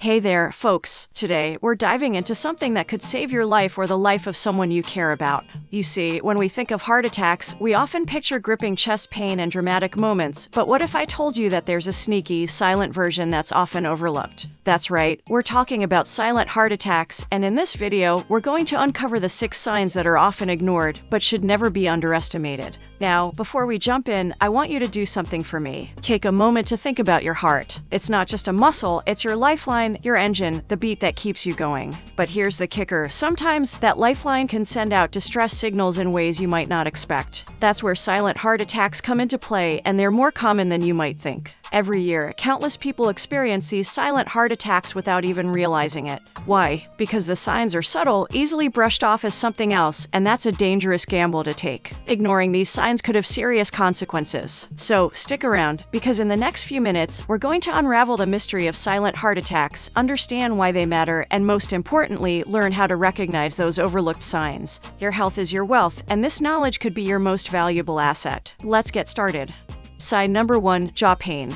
Hey there, folks. Today, we're diving into something that could save your life or the life of someone you care about. You see, when we think of heart attacks, we often picture gripping chest pain and dramatic moments, but what if I told you that there's a sneaky, silent version that's often overlooked? That's right, we're talking about silent heart attacks, and in this video, we're going to uncover the 6 signs that are often ignored, but should never be underestimated. Now, before we jump in, I want you to do something for me. Take a moment to think about your heart. It's not just a muscle, it's your lifeline, your engine, the beat that keeps you going. But here's the kicker. Sometimes that lifeline can send out distress signals in ways you might not expect. That's where silent heart attacks come into play, and they're more common than you might think. Every year, countless people experience these silent heart attacks without even realizing it. Why? Because the signs are subtle, easily brushed off as something else, and that's a dangerous gamble to take. Ignoring these signs could have serious consequences. So, stick around, because in the next few minutes, we're going to unravel the mystery of silent heart attacks, understand why they matter, and most importantly, learn how to recognize those overlooked signs. Your health is your wealth, and this knowledge could be your most valuable asset. Let's get started. Sign number 1, jaw pain.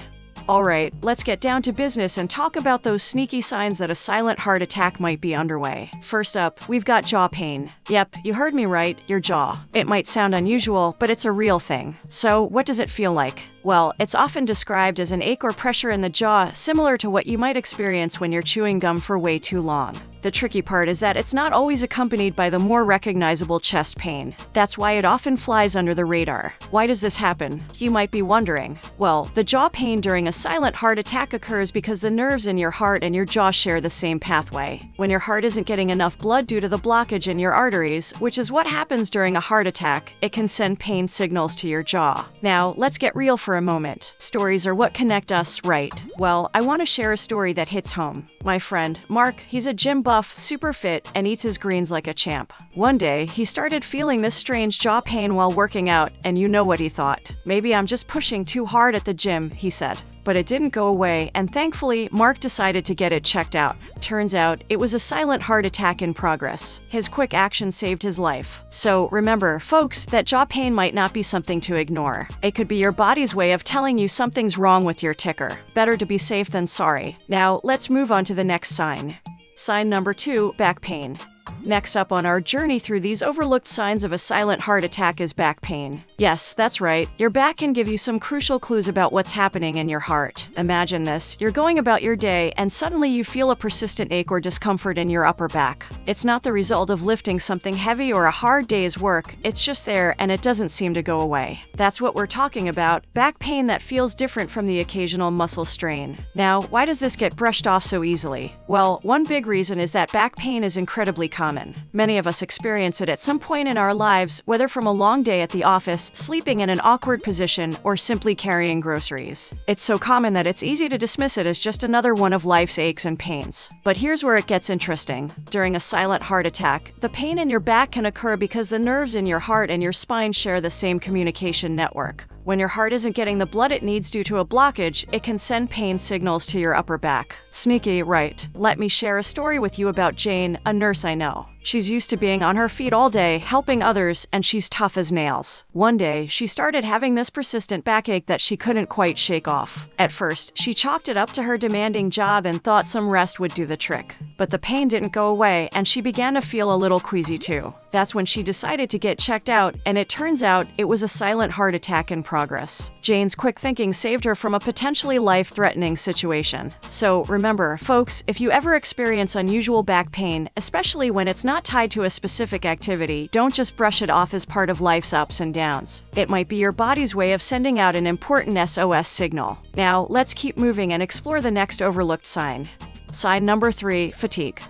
Alright, let's get down to business and talk about those sneaky signs that a silent heart attack might be underway. First up, we've got jaw pain. Yep, you heard me right, your jaw. It might sound unusual, but it's a real thing. So, what does it feel like? Well, it's often described as an ache or pressure in the jaw, similar to what you might experience when you're chewing gum for way too long. The tricky part is that it's not always accompanied by the more recognizable chest pain. That's why it often flies under the radar. Why does this happen? You might be wondering. Well, the jaw pain during a silent heart attack occurs because the nerves in your heart and your jaw share the same pathway. When your heart isn't getting enough blood due to the blockage in your arteries, which is what happens during a heart attack, it can send pain signals to your jaw. Now, let's get real for a moment. Stories are what connect us, right? Well, I want to share a story that hits home. My friend, Mark, he's a gym buff, super fit, and eats his greens like a champ. One day, he started feeling this strange jaw pain while working out, and you know what he thought. Maybe I'm just pushing too hard at the gym, he said. But it didn't go away, and thankfully, Mark decided to get it checked out. Turns out, it was a silent heart attack in progress. His quick action saved his life. So remember, folks, that jaw pain might not be something to ignore. It could be your body's way of telling you something's wrong with your ticker. Better to be safe than sorry. Now, let's move on to the next sign. Sign number 2, back pain. Next up on our journey through these overlooked signs of a silent heart attack is back pain. Yes, that's right. Your back can give you some crucial clues about what's happening in your heart. Imagine this. You're going about your day and suddenly you feel a persistent ache or discomfort in your upper back. It's not the result of lifting something heavy or a hard day's work. It's just there and it doesn't seem to go away. That's what we're talking about. Back pain that feels different from the occasional muscle strain. Now, why does this get brushed off so easily? Well, one big reason is that back pain is incredibly common. Many of us experience it at some point in our lives, whether from a long day at the office, sleeping in an awkward position, or simply carrying groceries. It's so common that it's easy to dismiss it as just another one of life's aches and pains. But here's where it gets interesting. During a silent heart attack, the pain in your back can occur because the nerves in your heart and your spine share the same communication network. When your heart isn't getting the blood it needs due to a blockage, it can send pain signals to your upper back. Sneaky, right? Let me share a story with you about Jane, a nurse I know. She's used to being on her feet all day, helping others, and she's tough as nails. One day, she started having this persistent backache that she couldn't quite shake off. At first, she chalked it up to her demanding job and thought some rest would do the trick. But the pain didn't go away, and she began to feel a little queasy too. That's when she decided to get checked out, and it turns out it was a silent heart attack in progress. Jane's quick thinking saved her from a potentially life-threatening situation. So remember, folks, if you ever experience unusual back pain, especially when it's not tied to a specific activity, don't just brush it off as part of life's ups and downs. It might be your body's way of sending out an important SOS signal. Now, let's keep moving and explore the next overlooked sign. Sign number 3, fatigue.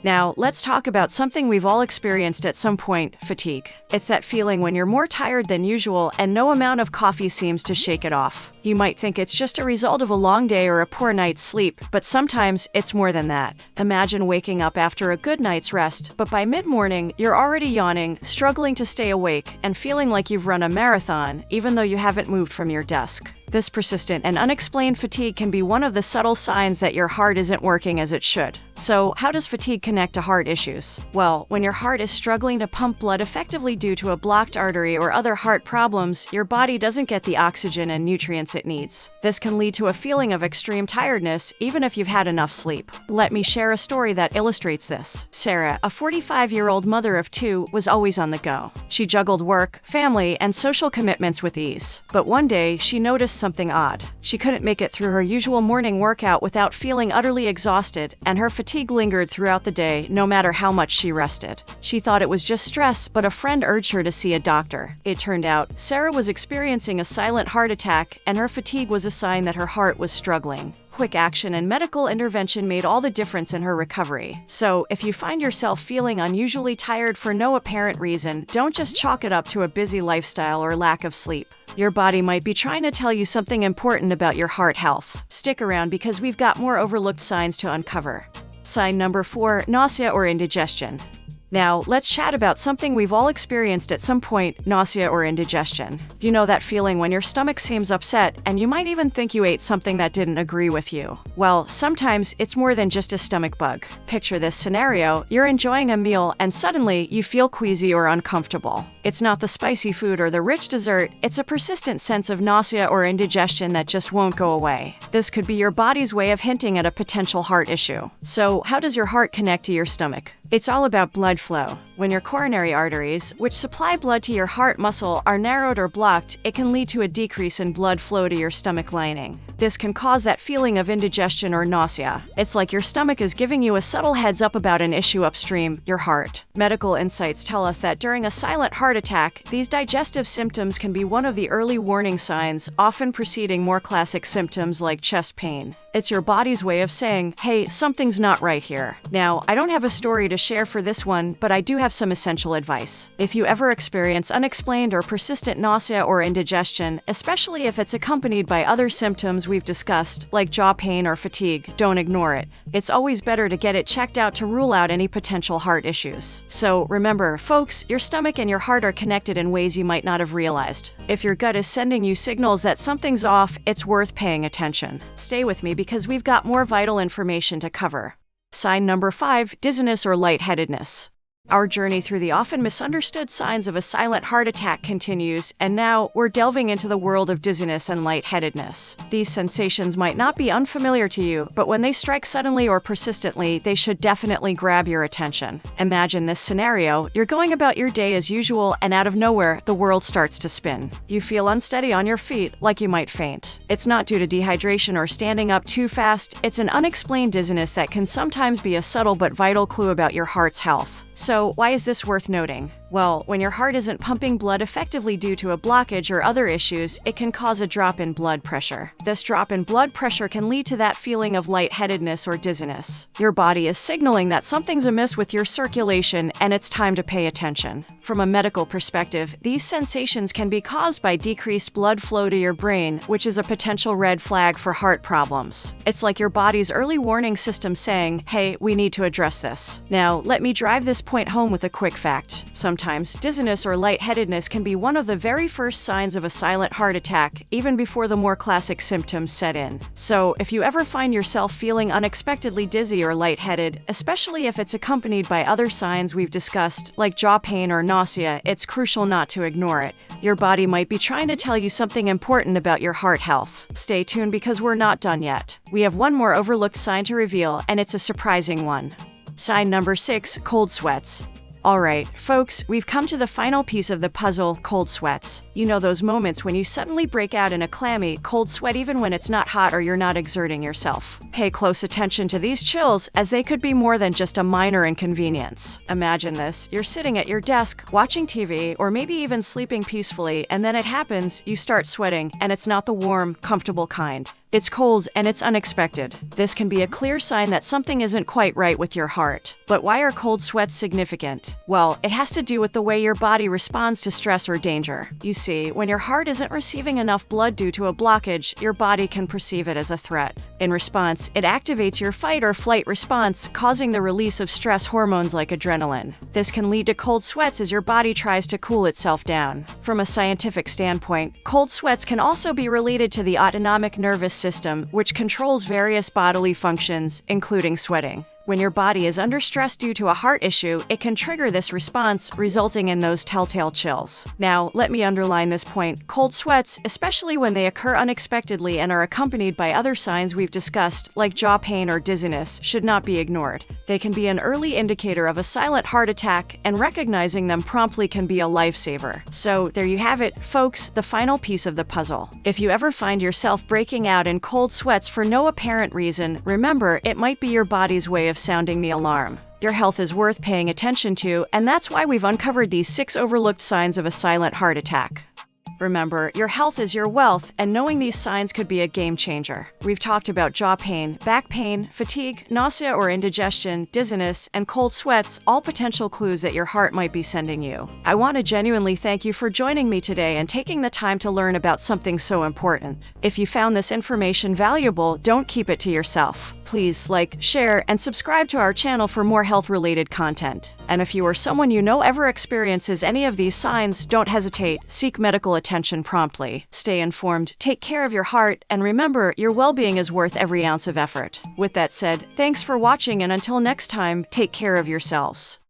Now, let's talk about something we've all experienced at some point, fatigue. It's that feeling when you're more tired than usual and no amount of coffee seems to shake it off. You might think it's just a result of a long day or a poor night's sleep, but sometimes it's more than that. Imagine waking up after a good night's rest, but by mid-morning, you're already yawning, struggling to stay awake, and feeling like you've run a marathon, even though you haven't moved from your desk. This persistent and unexplained fatigue can be one of the subtle signs that your heart isn't working as it should. So, how does fatigue connect to heart issues? Well, when your heart is struggling to pump blood effectively due to a blocked artery or other heart problems, your body doesn't get the oxygen and nutrients it needs. This can lead to a feeling of extreme tiredness, even if you've had enough sleep. Let me share a story that illustrates this. Sarah, a 45-year-old mother of two, was always on the go. She juggled work, family, and social commitments with ease. But one day, she noticed something odd. She couldn't make it through her usual morning workout without feeling utterly exhausted, and her fatigue lingered throughout the day, no matter how much she rested. She thought it was just stress, but a friend urged her to see a doctor. It turned out, Sarah was experiencing a silent heart attack, and her fatigue was a sign that her heart was struggling. Quick action and medical intervention made all the difference in her recovery. So, if you find yourself feeling unusually tired for no apparent reason, don't just chalk it up to a busy lifestyle or lack of sleep. Your body might be trying to tell you something important about your heart health. Stick around because we've got more overlooked signs to uncover. Sign number 4, nausea or indigestion. Now, let's chat about something we've all experienced at some point, nausea or indigestion. You know that feeling when your stomach seems upset, and you might even think you ate something that didn't agree with you. Well, sometimes it's more than just a stomach bug. Picture this scenario: you're enjoying a meal, and suddenly you feel queasy or uncomfortable. It's not the spicy food or the rich dessert, it's a persistent sense of nausea or indigestion that just won't go away. This could be your body's way of hinting at a potential heart issue. So, how does your heart connect to your stomach? It's all about blood flow. When your coronary arteries, which supply blood to your heart muscle, are narrowed or blocked, it can lead to a decrease in blood flow to your stomach lining. This can cause that feeling of indigestion or nausea. It's like your stomach is giving you a subtle heads up about an issue upstream, your heart. Medical insights tell us that during a silent heart attack, these digestive symptoms can be one of the early warning signs, often preceding more classic symptoms like chest pain. It's your body's way of saying, hey, something's not right here. Now, I don't have a story to share for this one, but I do have some essential advice. If you ever experience unexplained or persistent nausea or indigestion, especially if it's accompanied by other symptoms we've discussed, like jaw pain or fatigue, don't ignore it. It's always better to get it checked out to rule out any potential heart issues. So remember, folks, your stomach and your heart are connected in ways you might not have realized. If your gut is sending you signals that something's off, it's worth paying attention. Stay with me because we've got more vital information to cover. Sign number 5, dizziness or lightheadedness. Our journey through the often misunderstood signs of a silent heart attack continues, and now we're delving into the world of dizziness and lightheadedness. These sensations might not be unfamiliar to you, but when they strike suddenly or persistently, they should definitely grab your attention. Imagine this scenario: you're going about your day as usual, and out of nowhere, the world starts to spin. You feel unsteady on your feet, like you might faint. It's not due to dehydration or standing up too fast, it's an unexplained dizziness that can sometimes be a subtle but vital clue about your heart's health. So, why is this worth noting? Well, when your heart isn't pumping blood effectively due to a blockage or other issues, it can cause a drop in blood pressure. This drop in blood pressure can lead to that feeling of lightheadedness or dizziness. Your body is signaling that something's amiss with your circulation, and it's time to pay attention. From a medical perspective, these sensations can be caused by decreased blood flow to your brain, which is a potential red flag for heart problems. It's like your body's early warning system saying, hey, we need to address this. Now, let me drive this point home with a quick fact. Sometimes, dizziness or lightheadedness can be one of the very first signs of a silent heart attack, even before the more classic symptoms set in. So, if you ever find yourself feeling unexpectedly dizzy or lightheaded, especially if it's accompanied by other signs we've discussed, like jaw pain or nausea, it's crucial not to ignore it. Your body might be trying to tell you something important about your heart health. Stay tuned because we're not done yet. We have one more overlooked sign to reveal, and it's a surprising one. Sign number 6, cold sweats. Alright, folks, we've come to the final piece of the puzzle, cold sweats. You know those moments when you suddenly break out in a clammy, cold sweat even when it's not hot or you're not exerting yourself. Pay close attention to these chills, as they could be more than just a minor inconvenience. Imagine this: you're sitting at your desk, watching TV, or maybe even sleeping peacefully, and then it happens, you start sweating, and it's not the warm, comfortable kind. It's cold and it's unexpected. This can be a clear sign that something isn't quite right with your heart. But why are cold sweats significant? Well, it has to do with the way your body responds to stress or danger. You see, when your heart isn't receiving enough blood due to a blockage, your body can perceive it as a threat. In response, it activates your fight or flight response, causing the release of stress hormones like adrenaline. This can lead to cold sweats as your body tries to cool itself down. From a scientific standpoint, cold sweats can also be related to the autonomic nervous system, which controls various bodily functions, including sweating. When your body is under stress due to a heart issue, it can trigger this response, resulting in those telltale chills. Now, let me underline this point. Cold sweats, especially when they occur unexpectedly and are accompanied by other signs we've discussed, like jaw pain or dizziness, should not be ignored. They can be an early indicator of a silent heart attack, and recognizing them promptly can be a lifesaver. So, there you have it, folks, the final piece of the puzzle. If you ever find yourself breaking out in cold sweats for no apparent reason, remember, it might be your body's way of sounding the alarm. Your health is worth paying attention to, and that's why we've uncovered these 6 overlooked signs of a silent heart attack. Remember, your health is your wealth, and knowing these signs could be a game changer. We've talked about jaw pain, back pain, fatigue, nausea or indigestion, dizziness, and cold sweats, all potential clues that your heart might be sending you. I want to genuinely thank you for joining me today and taking the time to learn about something so important. If you found this information valuable, don't keep it to yourself. Please like, share, and subscribe to our channel for more health-related content. And if you or someone you know ever experiences any of these signs, don't hesitate, seek medical attention promptly. Stay informed, take care of your heart, and remember, your well-being is worth every ounce of effort. With that said, thanks for watching, and until next time, take care of yourselves.